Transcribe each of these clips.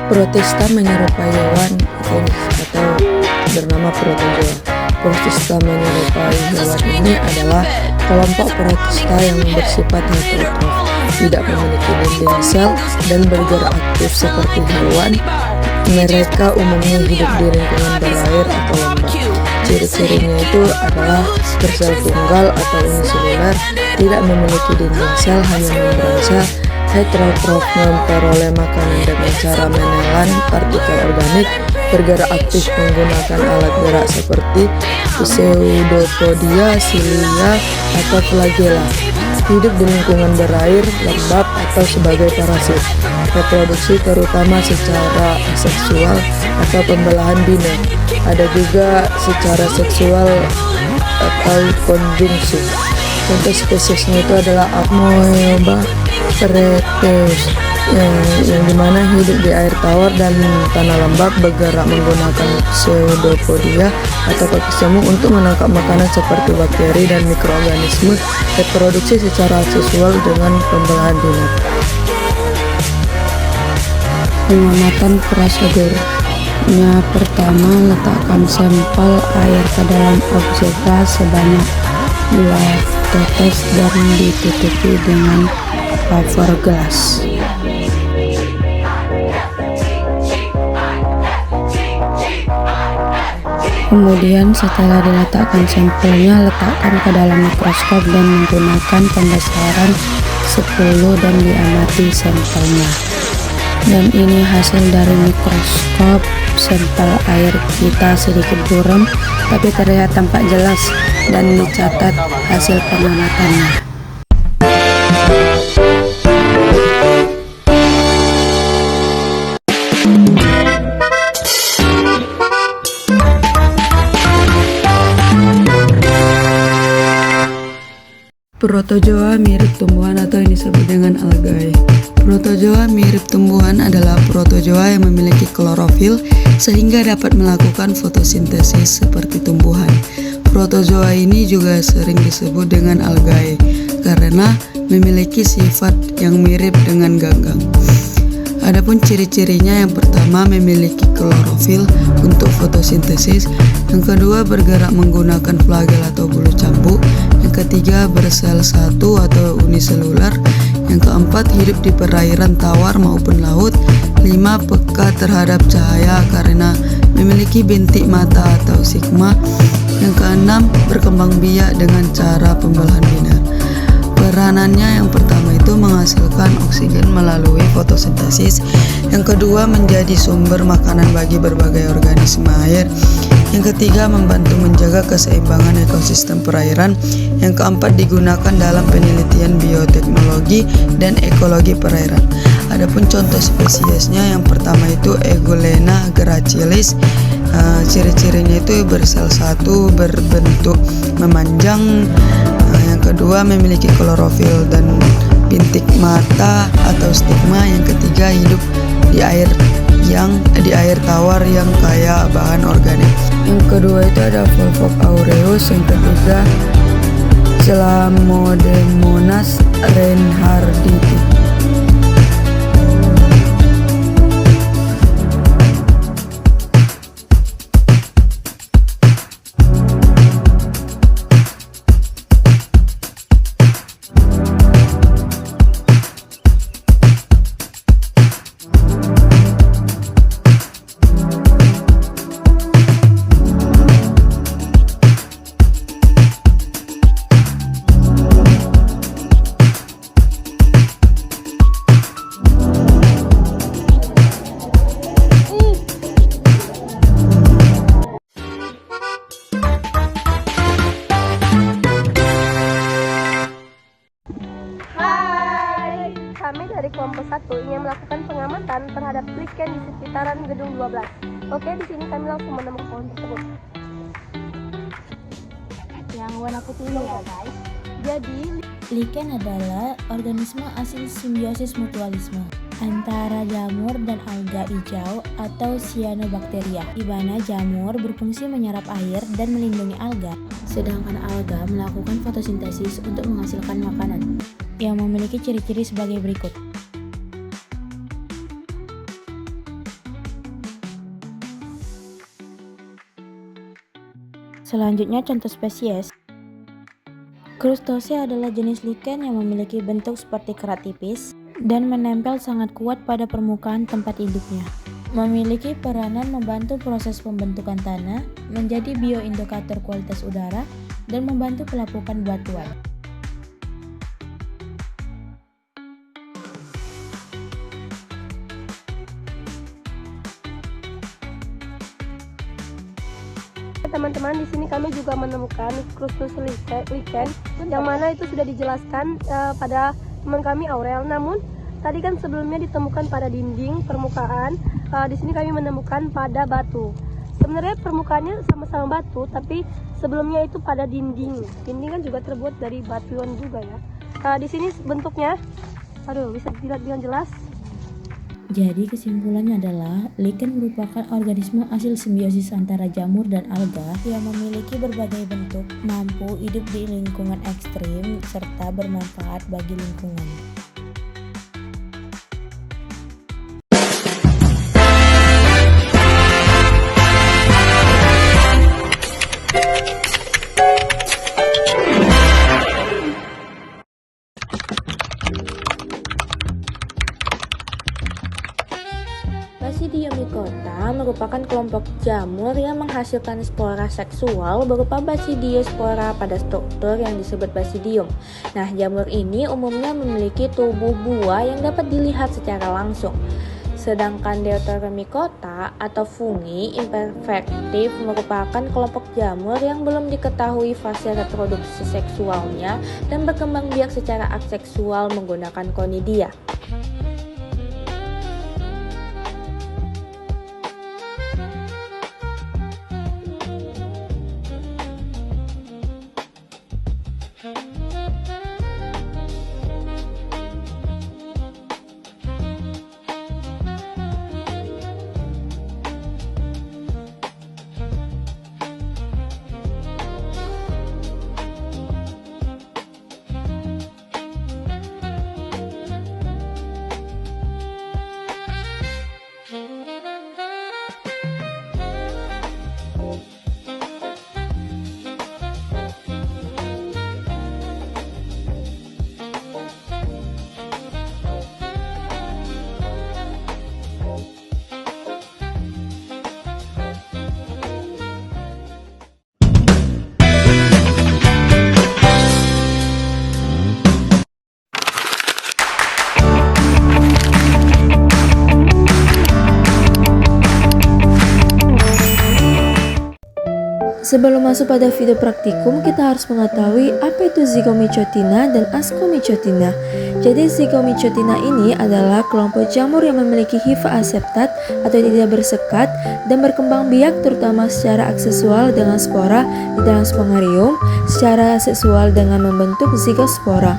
Protista menyerupai hewan atau bernama protozoa. Protista menyerupai hewan ini adalah kelompok protista yang bersifat heterotrof, tidak memiliki dinding sel dan bergerak aktif seperti hewan. Mereka umumnya hidup di lingkungan berair atau lembab. Ciri-cirinya itu adalah bersel tunggal atau uniseluler, tidak memiliki dinding sel, hanya membran sel, heterotrof, memperoleh makanan dengan cara menelan partikel organik, bergerak aktif menggunakan alat gerak seperti pseudopodia, silia, atau flagella, hidup di lingkungan berair, lembab, atau sebagai parasit. Reproduksi terutama secara aseksual atau pembelahan bina. Ada juga secara seksual atau konjungsi. Contoh spesiesnya itu adalah Amoeba preteus yang dimana hidup di air tawar dan tanah lembab, bergerak menggunakan pseudopodia atau kaki semut untuk menangkap makanan seperti bakteri dan mikroorganisme. Reproduksi secara seksual dengan pembelahan bina. Pengamatan prosedurnya: pertama, letakkan sampel air ke dalam objek gas sebanyak 2 tetes dan ditutupi dengan cover glass. Kemudian setelah diletakkan sampelnya, letakkan ke dalam mikroskop dan menggunakan pembesaran 10 dan diamati sampelnya. Dan ini hasil dari mikroskop. Sampel air kita sedikit buram, tapi terlihat tampak jelas dan dicatat hasil pengamatannya. Protozoa mirip tumbuhan atau yang disebut dengan algae. Protozoa mirip tumbuhan adalah protozoa yang memiliki klorofil sehingga dapat melakukan fotosintesis seperti tumbuhan. Protozoa ini juga sering disebut dengan algae karena memiliki sifat yang mirip dengan ganggang. Adapun ciri-cirinya, yang pertama memiliki klorofil untuk fotosintesis, yang kedua bergerak menggunakan flagel atau bulu cambuk, yang ketiga bersel satu atau uniseluler, yang keempat hidup di perairan tawar maupun laut, 5 peka terhadap cahaya karena memiliki bintik mata atau sigma, yang keenam berkembang biak dengan cara pembelahan binar. Peranannya, yang pertama itu menghasilkan oksigen melalui fotosintesis, yang kedua menjadi sumber makanan bagi berbagai organisme air, yang ketiga membantu menjaga keseimbangan ekosistem perairan, yang keempat digunakan dalam penelitian bioteknologi dan ekologi perairan. Adapun contoh spesiesnya, yang pertama itu Egulena gracilis. Ciri-cirinya itu bersel satu, berbentuk memanjang, yang kedua memiliki klorofil dan bintik mata atau stigma, yang ketiga hidup di air tawar yang kaya bahan organik. Yang kedua itu ada Volvox aureus, yang ketiga Chlamydomonas reinhardtii. Kami dari kelompok 1 ingin melakukan pengamatan terhadap lichen di sekitaran gedung 12. Oke, di sini kami langsung menemukan pohon tersebut. Yang warna putih ini ya guys. Jadi, lichen adalah organisme hasil simbiosis mutualisme antara jamur dan alga hijau atau cyanobacteria, di mana jamur berfungsi menyerap air dan melindungi alga, sedangkan alga melakukan fotosintesis untuk menghasilkan makanan yang memiliki ciri-ciri sebagai berikut. Selanjutnya contoh spesies. Krustose adalah jenis lichen yang memiliki bentuk seperti kerat tipis dan menempel sangat kuat pada permukaan tempat hidupnya. Memiliki peranan membantu proses pembentukan tanah, menjadi bioindikator kualitas udara, dan membantu pelapukan batuan. Teman-teman, di sini kami juga menemukan Krustose lichen yang mana itu sudah dijelaskan pada teman kami Aurel. Namun tadi kan sebelumnya ditemukan pada dinding permukaan, di sini kami menemukan pada batu. Sebenarnya permukaannya sama-sama batu, tapi sebelumnya itu pada dinding. Dinding kan juga terbuat dari batuan juga ya. Di sini bentuknya, bisa dilihat dengan jelas. Jadi kesimpulannya adalah lichen merupakan organisme hasil simbiosis antara jamur dan alga yang memiliki berbagai bentuk, mampu hidup di lingkungan ekstrim, serta bermanfaat bagi lingkungan. Basidiomycota merupakan kelompok jamur yang menghasilkan spora seksual berupa basidiospora pada struktur yang disebut basidium. Nah, jamur ini umumnya memiliki tubuh buah yang dapat dilihat secara langsung. Sedangkan Deuteromycota atau fungi imperfektif merupakan kelompok jamur yang belum diketahui fase reproduksi seksualnya dan berkembang biak secara aseksual menggunakan konidia. Sebelum masuk pada video praktikum, kita harus mengetahui apa itu Zygomycotina dan Ascomycotina. Jadi Zygomycotina ini adalah kelompok jamur yang memiliki hifa aseptat atau tidak bersekat dan berkembang biak terutama secara aksesual dengan spora di dalam spongarium, secara seksual dengan membentuk zigospora.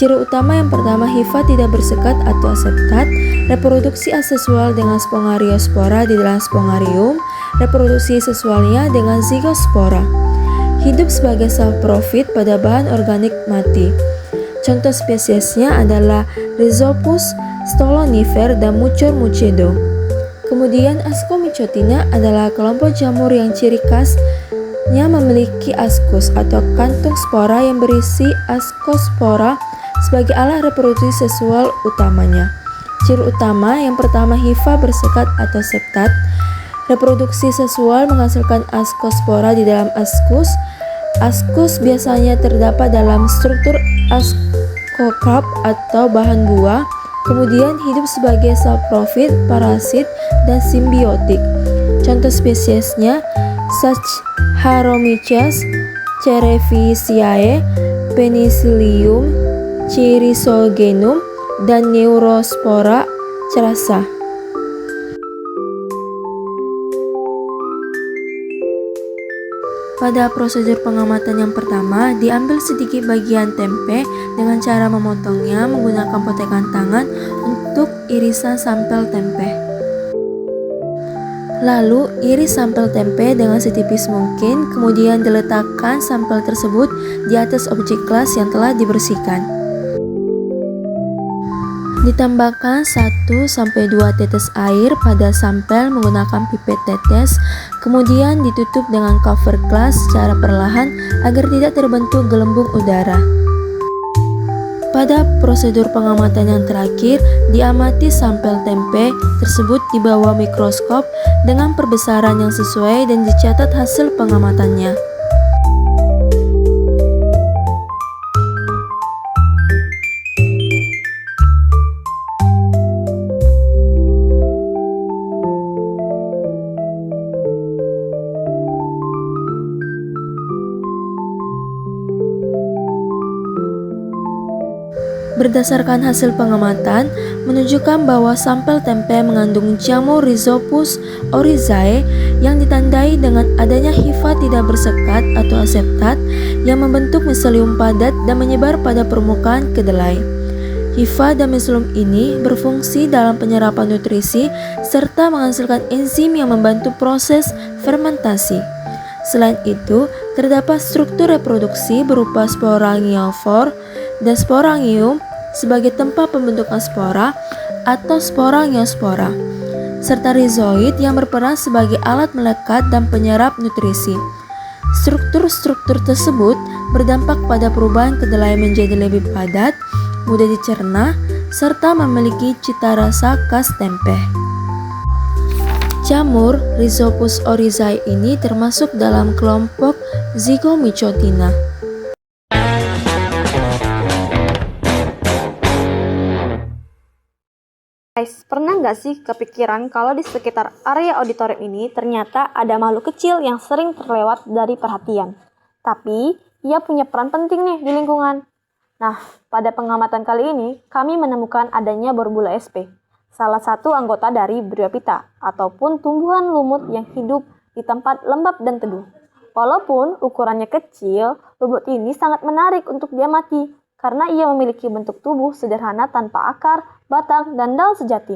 Ciri utama yang pertama, hifa tidak bersekat atau aseptat, reproduksi aseksual dengan spongariospora di dalam spongarium, reproduksi seksualnya dengan zigospora. Hidup sebagai self-profit pada bahan organik mati. Contoh spesiesnya adalah Rhizopus stolonifer dan Mucor mucedo. Kemudian Ascomycotina adalah kelompok jamur yang ciri khasnya memiliki ascus atau kantung spora yang berisi ascospora sebagai alat reproduksi seksual utamanya. Ciri utama yang pertama, hifa bersekat atau septat. Reproduksi seksual menghasilkan ascospora di dalam ascus. Ascus biasanya terdapat dalam struktur ascocarp atau bahan buah. Kemudian hidup sebagai self-profit, parasit, dan simbiotik. Contoh spesiesnya Saccharomyces cerevisiae, Penicillium chrysogenum, dan Neurospora cerasa. Pada prosedur pengamatan yang pertama, diambil sedikit bagian tempe dengan cara memotongnya menggunakan potongan tangan untuk irisan sampel tempe. Lalu, iris sampel tempe dengan setipis mungkin, kemudian diletakkan sampel tersebut di atas objek kelas yang telah dibersihkan. Ditambahkan 1-2 tetes air pada sampel menggunakan pipet tetes, Kemudian ditutup dengan cover glass secara perlahan agar tidak terbentuk gelembung udara. Pada prosedur pengamatan yang terakhir, diamati sampel tempe tersebut di bawah mikroskop dengan perbesaran yang sesuai dan dicatat hasil pengamatannya. Berdasarkan hasil pengamatan, menunjukkan bahwa sampel tempe mengandung jamur Rhizopus oryzae yang ditandai dengan adanya hifa tidak bersekat atau aseptat yang membentuk miselium padat dan menyebar pada permukaan kedelai. Hifa dan miselium ini berfungsi dalam penyerapan nutrisi serta menghasilkan enzim yang membantu proses fermentasi. Selain itu, terdapat struktur reproduksi berupa sporangiosfor dan sporangium sebagai tempat pembentukan spora atau sporangiospora, serta rizoid yang berperan sebagai alat melekat dan penyerap nutrisi. Struktur-struktur tersebut berdampak pada perubahan kedelai menjadi lebih padat, mudah dicerna, serta memiliki cita rasa khas tempe. Jamur Rhizopus oryzae ini termasuk dalam kelompok Zygomycotina. Guys, pernah nggak sih kepikiran kalau di sekitar area auditorium ini ternyata ada makhluk kecil yang sering terlewat dari perhatian? Tapi, ia punya peran penting nih di lingkungan. Nah, pada pengamatan kali ini, kami menemukan adanya Borbula sp, salah satu anggota dari Bryophyta, ataupun tumbuhan lumut yang hidup di tempat lembab dan teduh. Walaupun ukurannya kecil, lumut ini sangat menarik untuk diamati, karena ia memiliki bentuk tubuh sederhana tanpa akar, batang, dan daun sejati.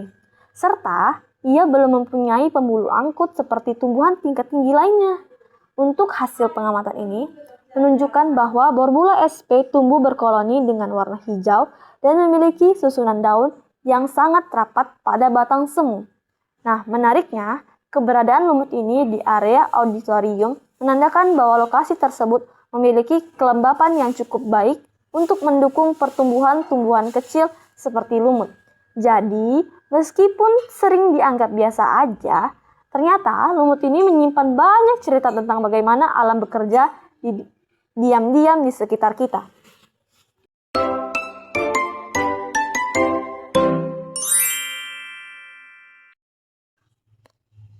Serta, ia belum mempunyai pembuluh angkut seperti tumbuhan tingkat tinggi lainnya. Untuk hasil pengamatan ini, menunjukkan bahwa Borbula sp tumbuh berkoloni dengan warna hijau dan memiliki susunan daun yang sangat rapat pada batang semu. Nah, menariknya, keberadaan lumut ini di area auditorium menandakan bahwa lokasi tersebut memiliki kelembapan yang cukup baik untuk mendukung pertumbuhan tumbuhan kecil seperti lumut. Jadi, meskipun sering dianggap biasa aja, ternyata lumut ini menyimpan banyak cerita tentang bagaimana alam bekerja diam-diam di sekitar kita.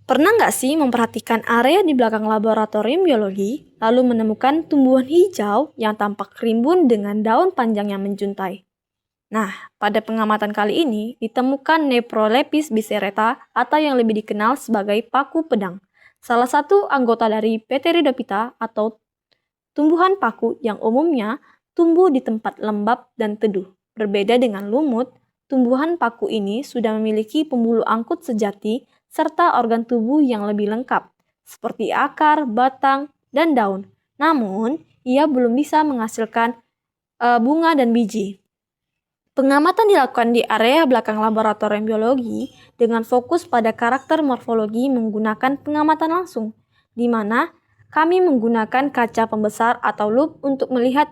Pernah nggak sih memperhatikan area di belakang laboratorium biologi, lalu menemukan tumbuhan hijau yang tampak rimbun dengan daun panjang yang menjuntai? Nah, pada pengamatan kali ini ditemukan Nephrolepis biserrata atau yang lebih dikenal sebagai paku pedang, salah satu anggota dari Pteridophyta atau tumbuhan paku yang umumnya tumbuh di tempat lembab dan teduh. Berbeda dengan lumut, tumbuhan paku ini sudah memiliki pembuluh angkut sejati serta organ tubuh yang lebih lengkap, seperti akar, batang, dan daun. Namun, ia belum bisa menghasilkan bunga dan biji. Pengamatan dilakukan di area belakang laboratorium biologi dengan fokus pada karakter morfologi menggunakan pengamatan langsung, di mana kami menggunakan kaca pembesar atau lup untuk melihat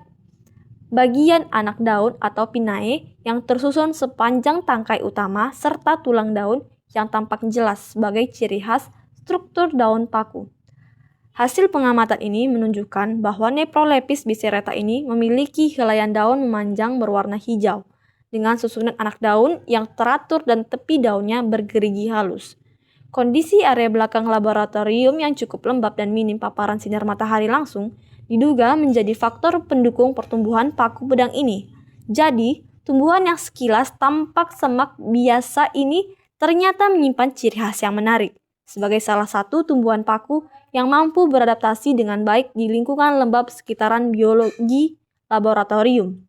bagian anak daun atau pinnae yang tersusun sepanjang tangkai utama serta tulang daun yang tampak jelas sebagai ciri khas struktur daun paku. Hasil pengamatan ini menunjukkan bahwa Nephrolepis biserrata ini memiliki helaian daun memanjang berwarna hijau, dengan susunan anak daun yang teratur dan tepi daunnya bergerigi halus. Kondisi area belakang laboratorium yang cukup lembab dan minim paparan sinar matahari langsung diduga menjadi faktor pendukung pertumbuhan paku pedang ini. Jadi, tumbuhan yang sekilas tampak semak biasa ini ternyata menyimpan ciri khas yang menarik, sebagai salah satu tumbuhan paku yang mampu beradaptasi dengan baik di lingkungan lembab sekitaran biologi laboratorium.